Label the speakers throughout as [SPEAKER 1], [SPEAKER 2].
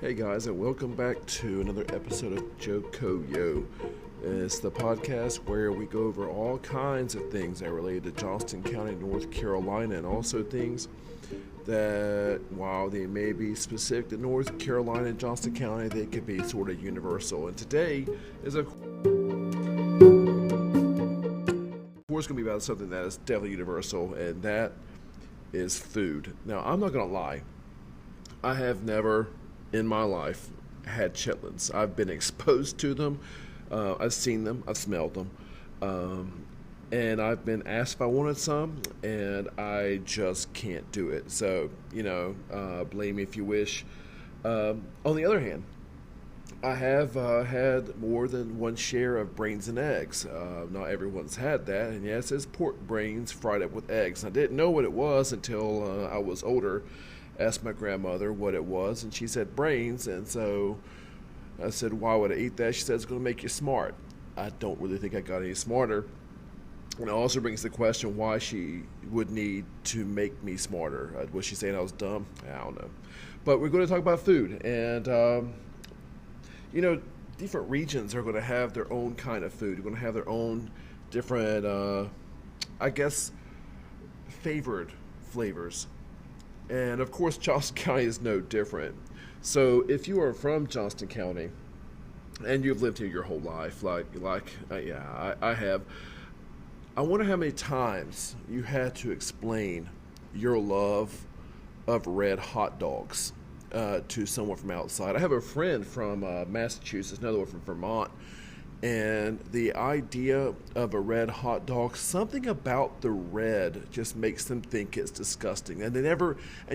[SPEAKER 1] Hey guys, and welcome back to another episode of Joko Yo. It's the podcast where we go over all kinds of things that relate to Johnston County, North Carolina, and also things that, while they may be specific to North Carolina and Johnston County, they could be sort of universal. And today is of course going to be about something that is definitely universal, and that is food. Now, I'm not going to lie. I have never in my life had chitlins. I've been exposed to them. I've seen them. I've smelled them. And I've been asked if I wanted some, and I just can't do it. So, blame me if you wish. On the other hand, I have had more than one share of brains and eggs. Not everyone's had that, and yes, it's pork brains fried up with eggs. I didn't know what it was until I was older. Asked my grandmother what it was, and she said brains, and so I said, why would I eat that? She said, it's going to make you smart. I don't really think I got any smarter. And it also brings the question why she would need to make me smarter. Was she saying I was dumb? I don't know. But we're going to talk about food, and different regions are going to have their own kind of food. They're going to have their own different, favored flavors. And of course, Johnston County is no different. So if you are from Johnston County and you've lived here your whole life, I have, I wonder how many times you had to explain your love of red hot dogs to someone from outside. I have a friend from Massachusetts, another one from Vermont, and the idea of a red hot dog, something about the red just makes them think it's disgusting. And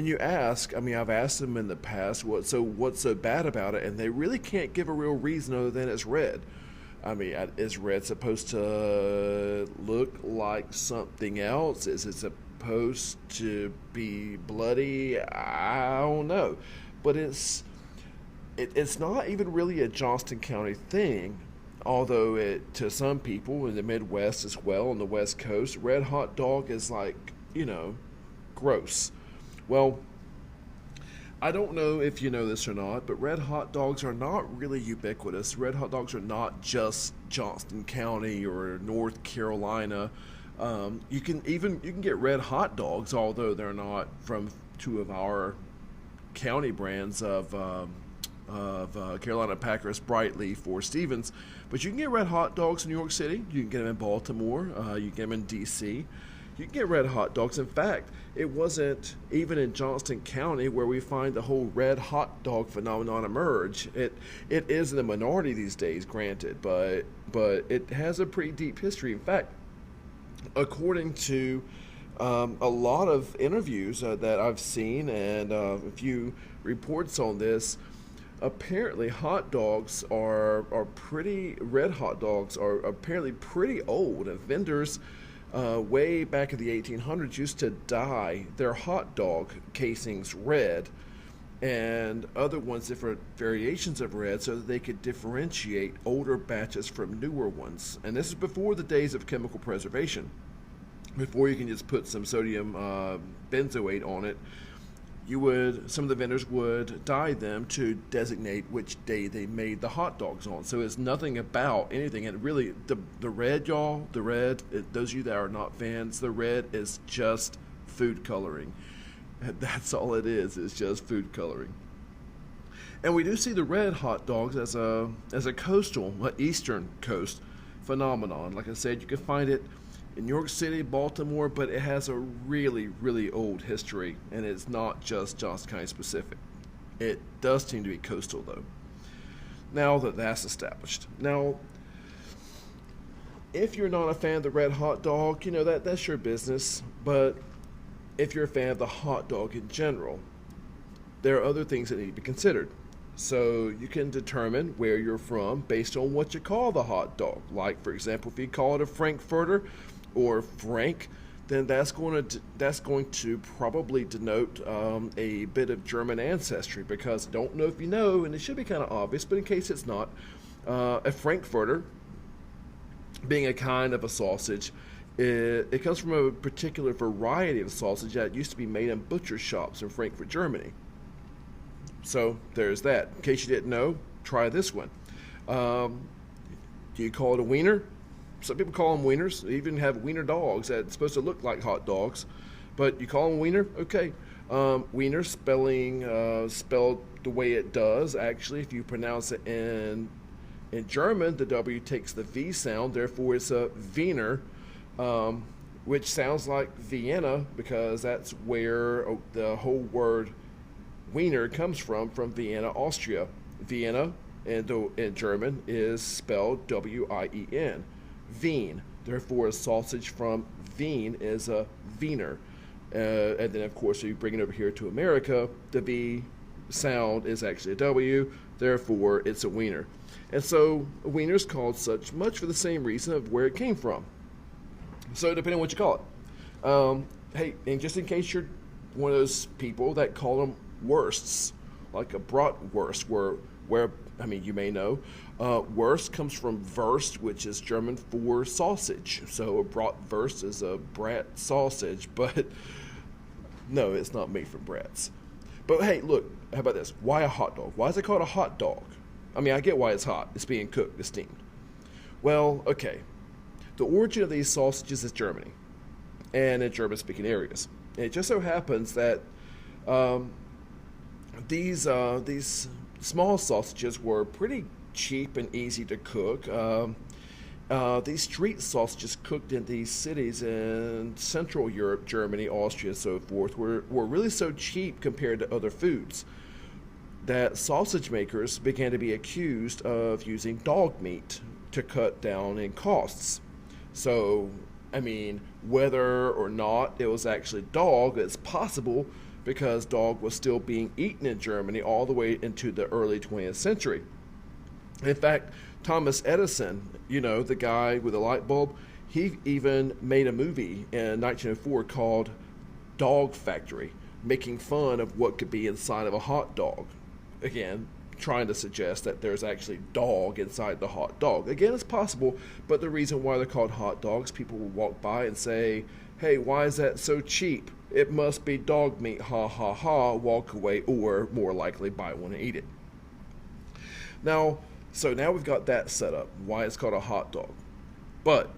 [SPEAKER 1] you ask, I've asked them in the past, what's so bad about it? And they really can't give a real reason other than it's red. Is red supposed to look like something else? Is it supposed to be bloody? I don't know. But it's not even really a Johnston County thing. Although to some people in the Midwest as well, on the West Coast, red hot dog is gross. Well, I don't know if you know this or not, but red hot dogs are not really ubiquitous. Red hot dogs are not just Johnston County or North Carolina. You can get red hot dogs, although they're not from two of our county brands of Carolina Packers, Brightleaf or Stevens. But you can get red hot dogs in New York City. You can get them in Baltimore. You can get them in D.C. You can get red hot dogs. In fact, it wasn't even in Johnston County where we find the whole red hot dog phenomenon emerge. It is in the minority these days, granted, but it has a pretty deep history. In fact, according to a lot of interviews that I've seen and a few reports on this, apparently red hot dogs are apparently pretty old, and vendors way back in the 1800s used to dye their hot dog casings red and other ones different variations of red so that they could differentiate older batches from newer ones. And this is before the days of chemical preservation, before you can just put some sodium benzoate on it. Some of the vendors would dye them to designate which day they made the hot dogs on. So it's nothing about anything. And really, the red, those of you that are not fans, the red is just food coloring. And that's all it is. It's just food coloring. And we do see the red hot dogs as a coastal, eastern coast phenomenon. Like I said, you can find it in New York City, Baltimore, but it has a really, really old history, and it's not just Johnston County specific. It does seem to be coastal, though. Now that that's established. Now, if you're not a fan of the red hot dog, that's your business, but if you're a fan of the hot dog in general, there are other things that need to be considered. So you can determine where you're from based on what you call the hot dog. Like, for example, if you call it a frankfurter or frank, then that's going to probably denote a bit of German ancestry, because I don't know if you know, and it should be kind of obvious, but in case it's not, a frankfurter, being a kind of a sausage, it comes from a particular variety of sausage that used to be made in butcher shops in Frankfurt, Germany. So there's that. In case you didn't know, try this one. Um, do you call it a wiener? Some people call them wieners. They even have wiener dogs that's supposed to look like hot dogs, but you call them wiener? Okay. Wiener spelled the way it does. Actually, if you pronounce it in German, the W takes the V sound. Therefore, it's a Wiener, which sounds like Vienna because that's where the whole word Wiener comes from Vienna, Austria. Vienna in German is spelled Wien. Wien. Therefore, a sausage from Wien is a Wiener. And then, of course, if you bring it over here to America, the V sound is actually a W. Therefore, it's a wiener. And so, a wiener is called such much for the same reason of where it came from. So, depending on what you call it. Hey, and just in case you're one of those people that call them wursts, like a bratwurst, where I mean, you may know, Wurst comes from Wurst, which is German for sausage. So a bratwurst is a brat sausage, but no, it's not made from brats. But hey, look, how about this? Why a hot dog? Why is it called a hot dog? I mean, I get why it's hot. It's being cooked, it's steamed. Well, okay. The origin of these sausages is Germany, and in German-speaking areas. And it just so happens that these small sausages were pretty cheap and easy to cook. These street sausages cooked in these cities in Central Europe, Germany, Austria, and so forth were really so cheap compared to other foods that sausage makers began to be accused of using dog meat to cut down in costs. So, I mean, whether or not it was actually dog, it's possible because dog was still being eaten in Germany all the way into the early 20th century. In fact, Thomas Edison, you know, the guy with the light bulb, he even made a movie in 1904 called Dog Factory, making fun of what could be inside of a hot dog. Again, trying to suggest that there's actually dog inside the hot dog. Again, it's possible, but the reason why they're called hot dogs, people will walk by and say, hey, why is that so cheap? It must be dog meat, ha ha ha, walk away, or more likely buy one and eat it. Now, so now we've got that set up, why it's called a hot dog. But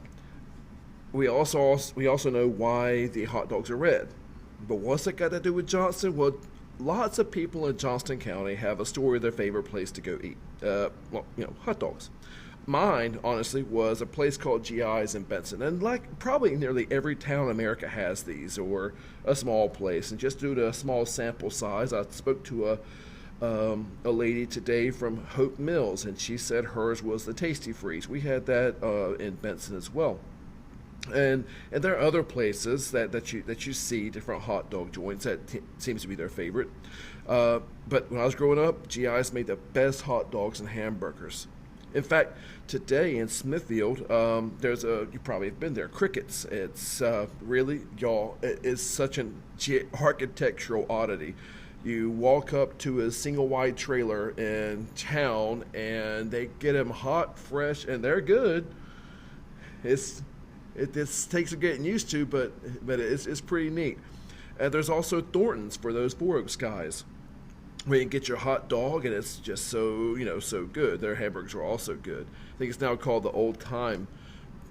[SPEAKER 1] we also know why the hot dogs are red. But what's it got to do with Johnston? Well, lots of people in Johnston County have a story of their favorite place to go eat. Hot dogs. Mine, honestly, was a place called GI's in Benson. And like probably nearly every town in America has these, or a small place. And just due to a small sample size, I spoke to a lady today from Hope Mills, and she said hers was the Tasty Freeze. We had that in Benson as well. And there are other places that you see different hot dog joints that seems to be their favorite. But when I was growing up, GI's made the best hot dogs and hamburgers. In fact, today in Smithfield, you probably have been there, Crickets. It's really, y'all, it is such an architectural oddity. You walk up to a single wide trailer in town, and they get them hot, fresh, and they're good. It takes some getting used to, but it's pretty neat. And there's also Thornton's for those 4 Oaks guys, where you can get your hot dog, and it's just so good. Their hamburgers are also good. I think it's now called the Old Time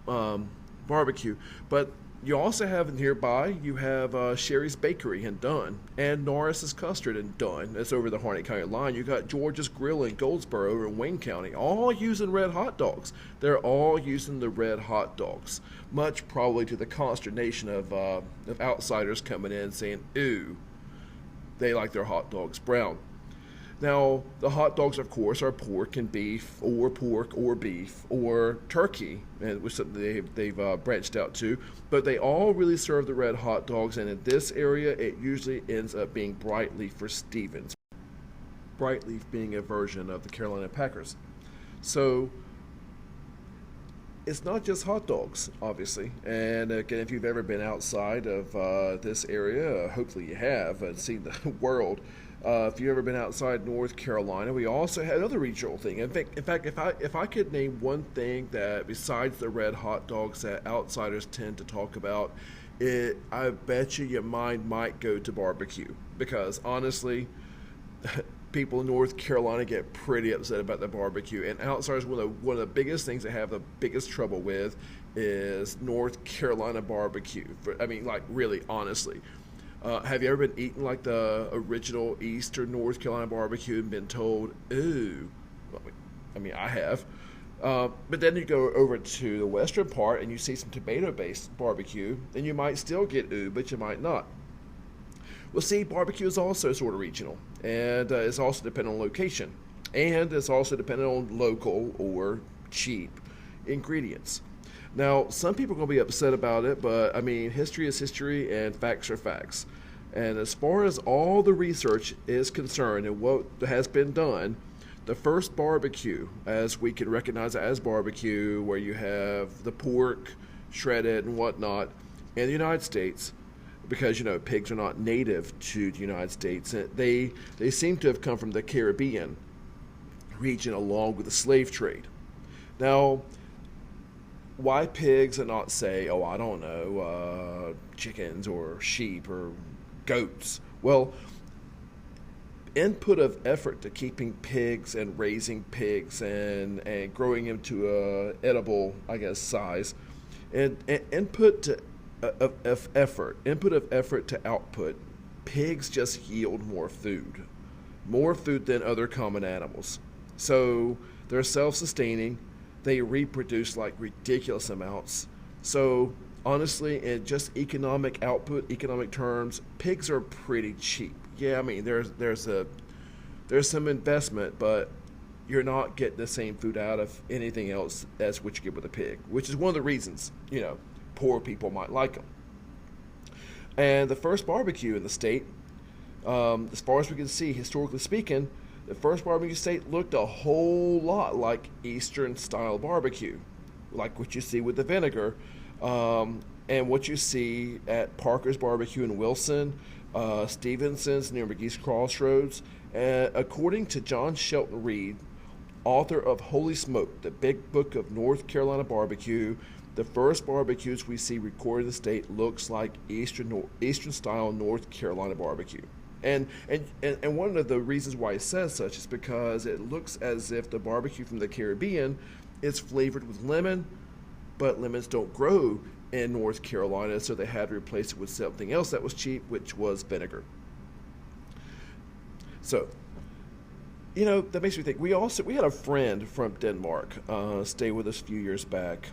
[SPEAKER 1] Barbecue. But you also have nearby, you have Sherry's Bakery in Dunn, and Norris's Custard in Dunn. That's over the Harnett County line. You got George's Grill in Goldsboro over in Wayne County, all using red hot dogs. They're all using the red hot dogs, much probably to the consternation of outsiders coming in saying, ooh, they like their hot dogs brown. Now, the hot dogs, of course, are pork and beef, or pork or beef, or turkey, and which they've branched out to. But they all really serve the red hot dogs, and in this area, it usually ends up being Brightleaf for Stevens. Brightleaf being a version of the Carolina Packers. So, it's not just hot dogs, obviously. And again, if you've ever been outside of this area, hopefully you have, and seen the world. If you've ever been outside North Carolina, we also had another regional thing. In fact, if I could name one thing that besides the red hot dogs that outsiders tend to talk about, I bet you your mind might go to barbecue. Because honestly, people in North Carolina get pretty upset about the barbecue, and outsiders, one of the biggest things they have the biggest trouble with is North Carolina barbecue. I mean, like, really, honestly. Have you ever been eating like the original Eastern North Carolina barbecue and been told, ooh? I mean, I have. But then you go over to the western part and you see some tomato-based barbecue, and you might still get ooh, but you might not. Well, see, barbecue is also sort of regional, and it's also dependent on location, and it's also dependent on local or cheap ingredients. Now, some people are going to be upset about it, but I mean, history is history and facts are facts. And as far as all the research is concerned and what has been done, the first barbecue, as we can recognize it as barbecue, where you have the pork shredded and whatnot, in the United States, because, you know, pigs are not native to the United States, they seem to have come from the Caribbean region along with the slave trade. Now, why pigs and not, say, oh, I don't know, chickens or sheep or goats? Well, input of effort to keeping pigs and raising pigs and growing them to a edible, I guess, size, and input of effort to output, pigs just yield more food than other common animals. So they're self-sustaining. They reproduce like ridiculous amounts. So honestly, in just economic output, economic terms, pigs are pretty cheap. Yeah, I mean, there's some investment, but you're not getting the same food out of anything else as what you get with a pig, which is one of the reasons, you know, poor people might like them. And the first barbecue in the state, as far as we can see, historically speaking, the first barbecue state looked a whole lot like Eastern style barbecue, like what you see with the vinegar, and what you see at Parker's Barbecue in Wilson, Stevenson's near McGee's Crossroads. And according to John Shelton Reed, author of Holy Smoke, the Big Book of North Carolina Barbecue, the first barbecues we see recorded in the state looks like Eastern style North Carolina barbecue. And one of the reasons why it says such is because it looks as if the barbecue from the Caribbean is flavored with lemon, but lemons don't grow in North Carolina, so they had to replace it with something else that was cheap, which was vinegar. So, you know, that makes me think. We had a friend from Denmark stay with us a few years back,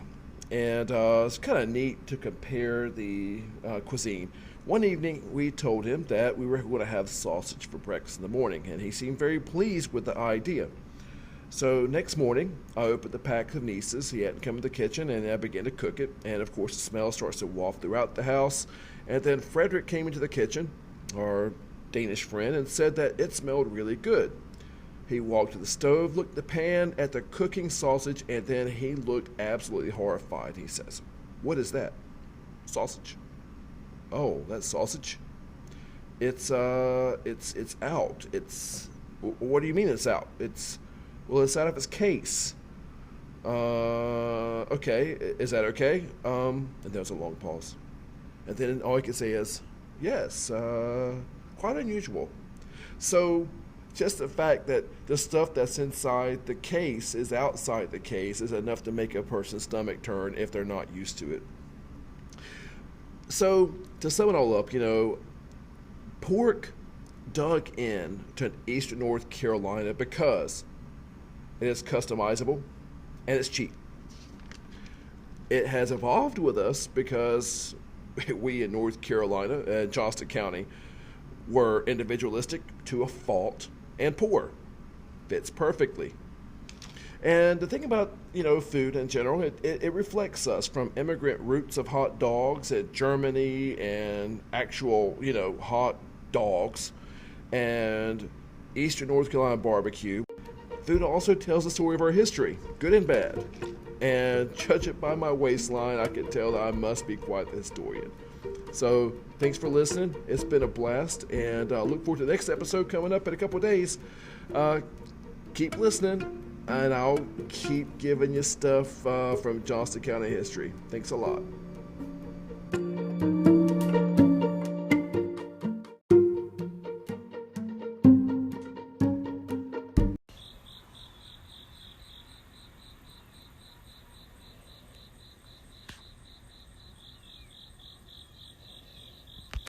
[SPEAKER 1] and it's kind of neat to compare the cuisine. One evening, we told him that we were going to have sausage for breakfast in the morning, and he seemed very pleased with the idea. So next morning, I opened the pack of nieces. He hadn't come in the kitchen, and I began to cook it. And of course, the smell starts to waft throughout the house. And then Frederick came into the kitchen, our Danish friend, and said that it smelled really good. He walked to the stove, looked at the pan at the cooking sausage, and then he looked absolutely horrified. He says, "What is that? Sausage? Oh, that's sausage? It's out. What do you mean it's out? It's out of its case. Okay, is that okay?" And there was a long pause. And then all he could say is, "Yes, quite unusual." So just the fact that the stuff that's inside the case is outside the case is enough to make a person's stomach turn if they're not used to it. So to sum it all up, you know, pork dug in to Eastern North Carolina because it is customizable and it's cheap. It has evolved with us because we in North Carolina and Johnston County were individualistic to a fault and poor. Fits perfectly. And the thing about, you know, food in general, it reflects us from immigrant roots of hot dogs at Germany and actual, you know, hot dogs and Eastern North Carolina barbecue. Food also tells the story of our history, good and bad. And judge it by my waistline, I can tell that I must be quite the historian. So thanks for listening. It's been a blast, and look forward to the next episode coming up in a couple of days. Keep listening, and I'll keep giving you stuff from Johnston County history. Thanks a lot.